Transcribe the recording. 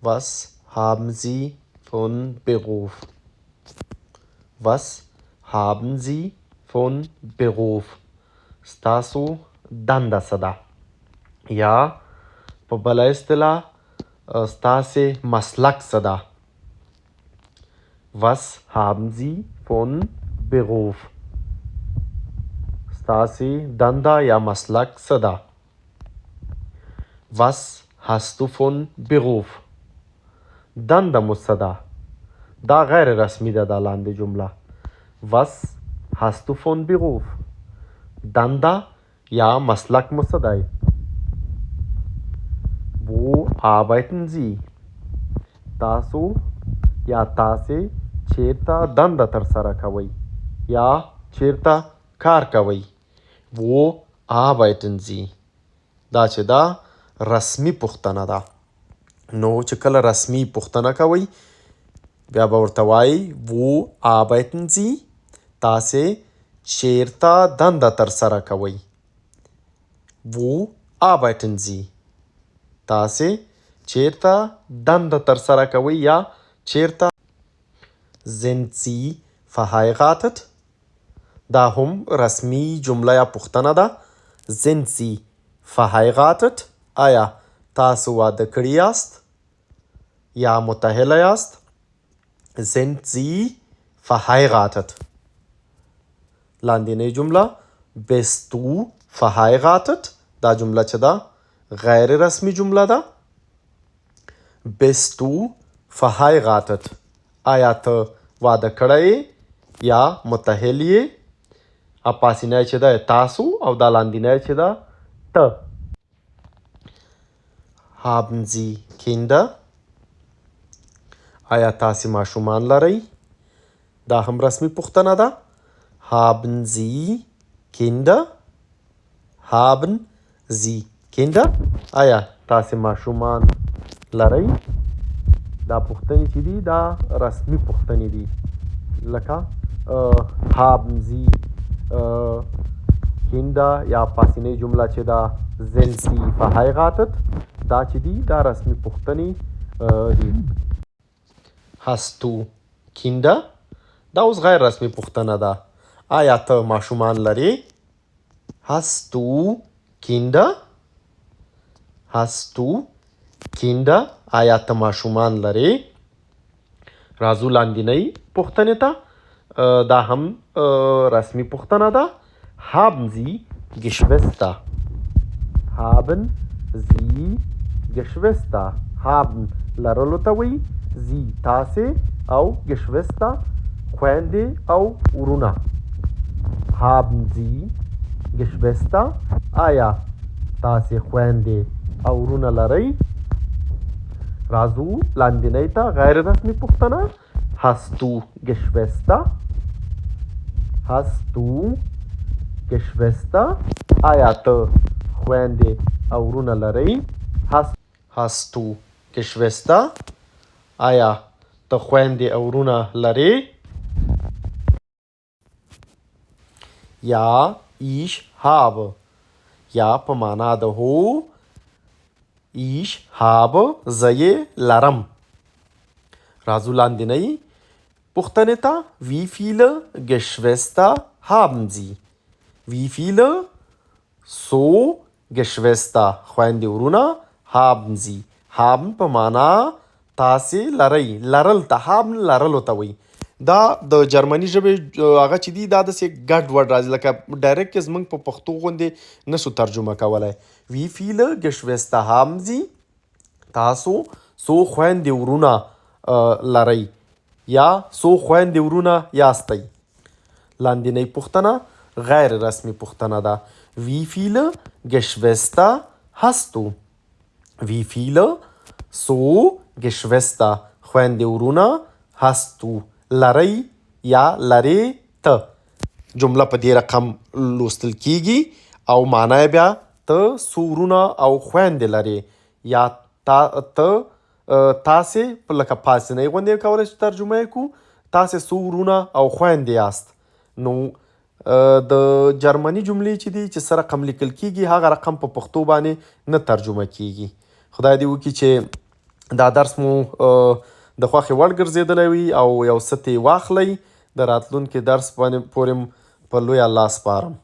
Was haben Sie von Beruf? Was haben Sie von Beruf? ستاسو دنده څه ده؟ یا په بله اصطلاح ستاسې مسلک څه ده؟ Was haben Sie von Beruf? ستاسې دنده یا مسلک څه ده؟ Was hast du von Beruf? دنده مو څه ده؟ دا غیر رسمی ده دا لاندې جمله. Was hast du von Beruf? دنده یا مسلک مو څه دی؟ Wo arbeiten Sie? تاسو یا تاسې چیرته دنده ترسره کوئ یا چیرته کار کوئ؟ Wo arbeiten Sie? دا چې دا رسمی پوښتنه ده. نو چې کله رسمی پوښتنه کوئ بیا به ورته وایي Wo arbeiten Sie؟ تاسې چیرته دنده ترسره کوئ؟ Wo arbeiten Sie؟ تاسې چیرته دنده ترسره کوئ یا چیرته؟ Sind Sie verheiratet؟ دا هم رسمی جمله یا پوښتنه ده. Sind Sie verheiratet؟ آیا تاسو واده کړي یاست یا متحله یاست؟ Sind Sie verheiratet؟ لاندینۍ جمله Bist du verheiratet؟ دا جمله چې ده غیر رسمی جمله ده. Bist du verheiratet؟ آیا ته واده کړی یا متحل یې؟ اپاسینی چې ده تاسو او دا لاندینۍ چې ده ته. Haben Sie Kinder؟ آیا تاسې ماشومان لرئ؟ دا هم رسمی پوښتنه ده. Haben Sie Kinder؟ Haben Sie Kinder؟ آیا تاسې ماشومان لرئ؟ دا پوښتنې چې دي دا رسمی پوښتنې دي. لکه Haben Sie Kinder یا پاسینۍ جمله چې دا Sind Sie verheiratet؟ دا چې دي دا رسمی پوښتنې دي. Hast du Kinder؟ دا اوس غیر رسمی پوښتنه ده. آیا ته ماشومان لرې؟ Hast du Kinder؟ Hast du Kinder؟ آیا ته ماشومان لرې؟ راځو لاندینۍ پوښتنې ته. دا هم رسمی پوښتنه ده. Haben Sie Geschwister؟ Haben Sie Geschwister؟ Haben لرلو ته وایي. Sie تاسې او Geschwister خویندې او ورونه. Haben Sie Geschwister؟ آیا تاسې خویندې او ورونه لرئ؟ راځو لاندینۍ ته غیر رسمی پوښتنه. Hast du Geschwister؟ Hast du Geschwister؟ آیا ته خویندې او ورونه لرئ؟ Hast du Geschwister؟ آیا ته خویندې او ورونه لرې؟ Ja, ich habe. یا په معنا د هو. Ich habe زه یې لرم. راځو لاندینۍ پوښتنې ته. Wie viele Geschwister haben Sie؟ Wie viele so Geschwister خویندې ورونه haben Sie؟ haben په معنا تاسې لرئ. لرل ته haben لرلو ته وایي. دا د جرمني ژبې هغه چې دي دا داسې ګډ وډ راځي لکه ډایرکټ یې زموږ په پښتو غوندې نشو ترجمه کولی. Wie viele Geschwister haben Sie؟ تاسو څو خویندې ورونه لرئ یا څو خویندې ورونه یاستئ؟ لاندینۍ پوښتنه غیر رسمی پوښتنه ده. Wie viele Geschwister hast du؟ Wie viele so Geschwister خویندې ورونه hast du لرئ یا لرې ته؟ جمله په دې رقم لوستل کیږي او معنا یې بیا ته څو ورونه او خویندې لرې یا ته تاسې لکه پاسنۍ غوندې کولی شو ترجمه یې کړو. تاسې څو ورونه او خویندې یاست. نو د جرمني جملې چې دي چې څه رقم لیکل کیږي هغه رقم په پښتو باندې نه ترجمه کیږي. خدای دې وکړي چې دا درس مو د خوښې وړ ګرځېدلی وي او یو څه ترې واخلئ. د راتلونکي درس پورې په لوی الله سپارم.